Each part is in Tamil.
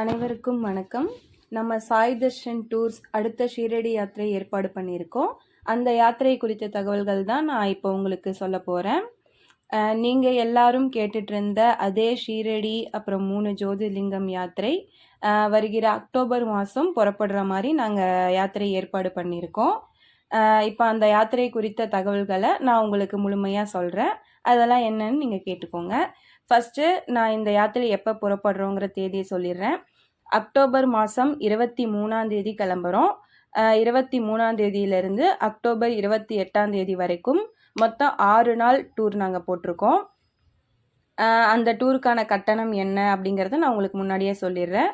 அனைவருக்கும் வணக்கம். நம்ம சாய் தர்ஷன் டூர்ஸ் அடுத்த ஷீரடி யாத்திரை ஏற்பாடு பண்ணியிருக்கோம். அந்த யாத்திரை குறித்த தகவல்கள் தான் நான் இப்போ உங்களுக்கு சொல்ல போகிறேன். நீங்கள் எல்லாரும் கேட்டுட்டு இருந்த அதே ஷீரடி அப்புறம் 3 ஜோதிர்லிங்கம் யாத்திரை வருகிற அக்டோபர் மாதம் புறப்படுற மாதிரி நாங்கள் யாத்திரை ஏற்பாடு பண்ணியிருக்கோம். இப்போ அந்த யாத்திரை குறித்த தகவல்களை நான் உங்களுக்கு முழுமையாக சொல்கிறேன். அதெல்லாம் என்னன்னு நீங்கள் கேட்டுக்கோங்க. ஃபஸ்ட்டு நான் இந்த யாத்திரை எப்போ புறப்படுறோங்கிற தேதியை சொல்லிடுறேன். அக்டோபர் மாதம் 23ஆம் தேதி கிளம்புறோம். 23ஆம் தேதியிலேருந்து அக்டோபர் 28ஆம் தேதி வரைக்கும் மொத்தம் 6 நாள் டூர் நாங்கள் போட்டிருக்கோம். அந்த டூருக்கான கட்டணம் என்ன அப்படிங்கிறத நான் உங்களுக்கு முன்னாடியே சொல்லிடுறேன்.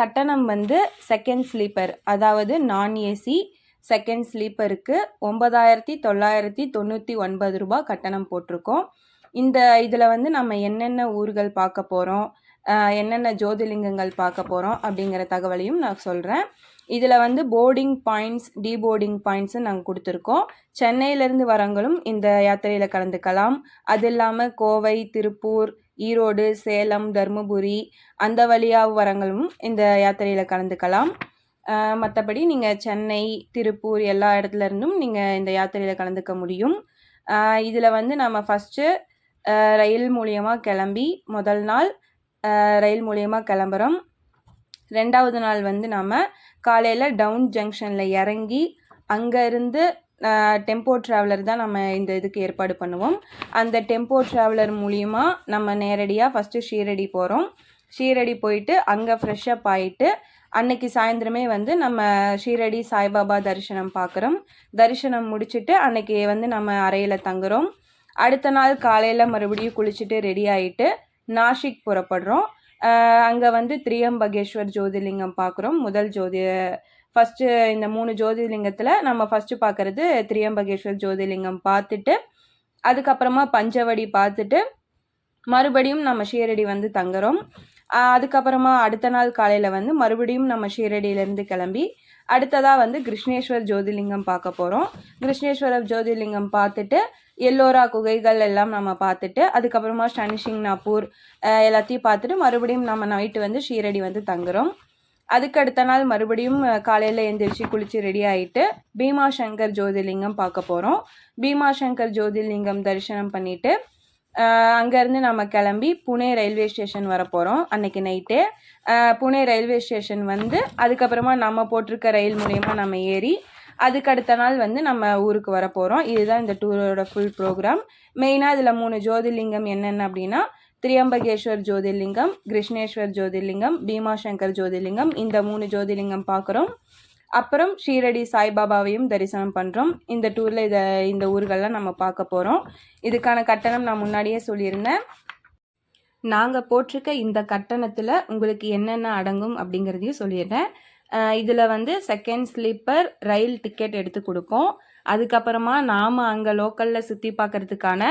கட்டணம் வந்து செகண்ட் ஸ்லீப்பர், அதாவது நான் ஏசி செகண்ட் ஸ்லீப்பருக்கு 9,999 ரூபா கட்டணம் போட்டிருக்கோம். இதில் வந்து நம்ம என்னென்ன ஊர்கள் பார்க்க போகிறோம், என்னென்ன ஜோதிர்லிங்கங்கள் பார்க்க போகிறோம் அப்படிங்கிற தகவலையும் நான் சொல்கிறேன். இதில் வந்து போர்டிங் பாயிண்ட்ஸ், டீபோர்டிங் பாயிண்ட்ஸும் நாங்கள் கொடுத்துருக்கோம். சென்னையிலேருந்து வரவங்களும் இந்த யாத்திரையில் கலந்துக்கலாம். அது இல்லாமல் கோவை, திருப்பூர், ஈரோடு, சேலம், தருமபுரி அந்த வழியாக வரவங்களும் இந்த யாத்திரையில் கலந்துக்கலாம். மற்றபடி நீங்கள் சென்னை, திருப்பூர் எல்லா இடத்துல இருந்தும் நீங்கள் இந்த யாத்திரையில் கலந்துக்க முடியும். இதில் வந்து நம்ம ஃபஸ்ட்டு ரயில் மூலியமாக கிளம்பி முதல் நாள் ரயில் மூலியமாக கிளம்புறோம். 2வது நாள் வந்து நம்ம காலையில் டவுன் ஜங்ஷனில் இறங்கி அங்கேருந்து டெம்போ ட்ராவலர் தான் நம்ம இந்த இதுக்கு ஏற்பாடு பண்ணுவோம். அந்த டெம்போ ட்ராவலர் மூலிமா நம்ம நேரடியாக ஃபஸ்ட்டு ஷீரடி போகிறோம். ஷீரடி போயிட்டு அங்கே ஃப்ரெஷ்ஷப் ஆகிட்டு அன்னைக்கு சாயந்தரமே வந்து நம்ம ஷீரடி சாய்பாபா தரிசனம் பார்க்குறோம். தரிசனம் முடிச்சுட்டு அன்னைக்கு வந்து நம்ம அறையில் தங்குறோம். அடுத்த நாள் காலையில் மறுபடியும் குளிச்சுட்டு ரெடி ஆகிட்டு நாசிக் புறப்படுறோம். அங்கே வந்து திரியம்பகேஸ்வர் ஜோதிர்லிங்கம் பார்க்குறோம். ஃபஸ்ட்டு இந்த 3 ஜோதிர்லிங்கத்தில் நம்ம ஃபஸ்ட்டு பார்க்குறது திரியம்பகேஸ்வர் ஜோதிர்லிங்கம் பார்த்துட்டு அதுக்கப்புறமா பஞ்சவடி பார்த்துட்டு மறுபடியும் நம்ம ஷீரடி வந்து தங்குறோம். அதுக்கப்புறமா அடுத்த நாள் காலையில் வந்து மறுபடியும் நம்ம ஷீரடியிலேருந்து கிளம்பி அடுத்ததாக வந்து கிருஷ்ணேஸ்வர் ஜோதிர்லிங்கம் பார்க்க போகிறோம். கிருஷ்ணேஸ்வர ஜோதிர்லிங்கம் பார்த்துட்டு எல்லோரா குகைகள் எல்லாம் நம்ம பார்த்துட்டு அதுக்கப்புறமா சனிசிங்னாப்பூர் எல்லாத்தையும் பார்த்துட்டு மறுபடியும் நம்ம நைட்டு வந்து ஷீரடி வந்து தங்குறோம். அதுக்கு அடுத்த நாள் மறுபடியும் காலையில் எழுந்திரிச்சு குளித்து ரெடி ஆகிட்டு பீமாசங்கர் ஜோதிர்லிங்கம் பார்க்க போகிறோம். பீமாசங்கர் ஜோதிர்லிங்கம் தரிசனம் பண்ணிவிட்டு அங்கேருந்து நம்ம கிளம்பி புனே ரயில்வே ஸ்டேஷன் வர போகிறோம். அன்றைக்கி நைட்டு புனே ரயில்வே ஸ்டேஷன் வந்து அதுக்கப்புறமா நம்ம போட்டிருக்க ரயில் மூலயமா நம்ம ஏறி அதுக்கு அடுத்த நாள் வந்து நம்ம ஊருக்கு வர போகிறோம். இதுதான் இந்த டூரோட ஃபுல் ப்ரோக்ராம். மெயினாக இதில் 3 ஜோதிர்லிங்கம் என்னென்ன அப்படின்னா திரியம்பகேஸ்வர் ஜோதிர்லிங்கம், கிருஷ்ணேஸ்வர் ஜோதிர்லிங்கம், பீமாசங்கர் ஜோதிர்லிங்கம், இந்த 3 ஜோதிர்லிங்கம் பார்க்குறோம். அப்புறம் ஷீரடி சாய்பாபாவையும் தரிசனம் பண்ணுறோம். இந்த டூரில் இந்த ஊர்கள்லாம் நம்ம பார்க்க போகிறோம். இதுக்கான கட்டணம் நான் முன்னாடியே சொல்லியிருந்தேன். நாங்கள் போட்டிருக்க இந்த கட்டணத்தில் உங்களுக்கு என்னென்ன அடங்கும் அப்படிங்கிறதையும் சொல்லிடுறேன். இதில் வந்து செகண்ட் ஸ்லீப்பர் ரயில் டிக்கெட் எடுத்து கொடுப்போம். அதுக்கப்புறமா நாம் அங்கே லோக்கலில் சுற்றி பார்க்குறதுக்கான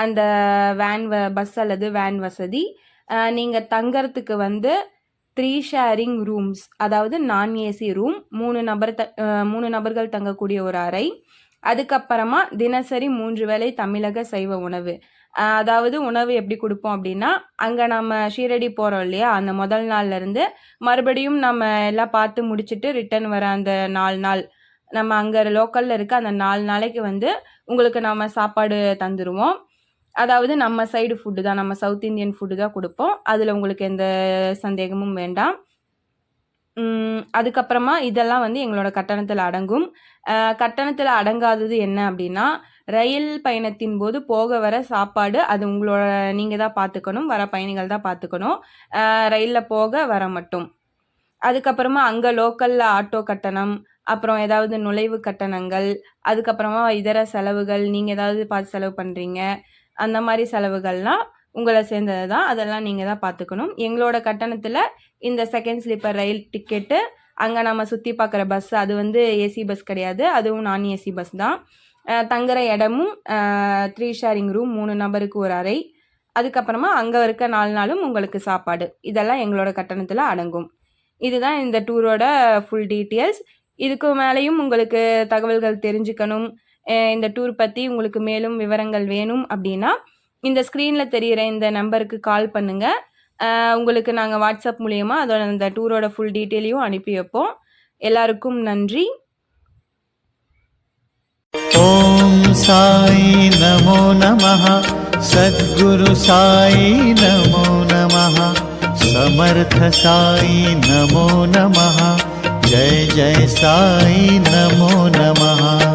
அந்த பஸ் அல்லது வேன் வசதி. நீங்கள் தங்கறதுக்கு வந்து 3 ஷேரிங் ரூம்ஸ், அதாவது நான் ஏசி ரூம், 3 நபர்கள் தங்கக்கூடிய ஒரு அறை. அதுக்கப்புறமா தினசரி 3 வேளை தமிழக சைவ உணவு. அதாவது உணவு எப்படி கொடுப்போம் அப்படின்னா அங்கே நம்ம ஷீரடி போகிறோம் இல்லையா, அந்த முதல் நாள்லேருந்து மறுபடியும் நம்ம எல்லாம் பார்த்து முடிச்சுட்டு ரிட்டர்ன் வர அந்த 4 நாள் நம்ம அங்கே லோக்கலில் இருக்க அந்த 4 நாளைக்கு வந்து உங்களுக்கு நம்ம சாப்பாடு தந்துடுவோம். அதாவது நம்ம சைடு ஃபுட்டு தான், நம்ம சவுத் இந்தியன் ஃபுட்டு தான் கொடுப்போம். அதில் உங்களுக்கு எந்த சந்தேகமும் வேண்டாம். அதுக்கப்புறமா இதெல்லாம் வந்து எங்களோட கட்டணத்தில் அடங்கும். கட்டணத்தில் அடங்காதது என்ன அப்படின்னா ரயில் பயணத்தின் போது போக வர சாப்பாடு, அது நீங்கள் தான் பார்த்துக்கணும், வர பயணிகள் தான் பார்த்துக்கணும். ரயிலில் போக வர மட்டும். அதுக்கப்புறமா அங்கே லோக்கலில் ஆட்டோ கட்டணம், அப்புறம் ஏதாவது நுழைவு கட்டணங்கள், அதுக்கப்புறமா இதர செலவுகள், நீங்கள் ஏதாவது பார்த்து செலவு பண்ணுறீங்க அந்த மாதிரி செலவுகள்லாம் உங்களை சேர்ந்தது தான். அதெல்லாம் நீங்கள் தான் பார்த்துக்கணும். எங்களோட கட்டணத்தில் இந்த செகண்ட் ஸ்லீப்பர் ரயில் டிக்கெட்டு, அங்கே நம்ம சுற்றி பார்க்குற பஸ், அது வந்து ஏசி பஸ் கிடையாது, அதுவும் நான் ஏசி பஸ் தான். தங்குற இடமும் 3 ஷேரிங் ரூம், 3 நபருக்கு ஒரு அறை. அதுக்கப்புறமா அங்கே இருக்க 4 நாளும் உங்களுக்கு சாப்பாடு. இதெல்லாம் எங்களோட கட்டணத்தில் அடங்கும். இதுதான் இந்த டூரோட ஃபுல் டீட்டெயில்ஸ். இதுக்கு மேலேயும் உங்களுக்கு தகவல்கள் தெரிஞ்சுக்கணும், இந்த டூர் பற்றி உங்களுக்கு மேலும் விவரங்கள் வேணும் அப்படின்னா இந்த ஸ்க்ரீனில் தெரிகிற இந்த நம்பருக்கு கால் பண்ணுங்கள். உங்களுக்கு நாங்கள் வாட்ஸ்அப் மூலியமா அதோட அந்த டூரோட ஃபுல் டீட்டெயிலையும் அனுப்பி வைப்போம். எல்லாருக்கும் நன்றி. ஓம் சாய் நமோ நமः. சத்குரு சாய் நமோ நமः. समर्थ साई नमो नमः. जय जय साई नमो नमः.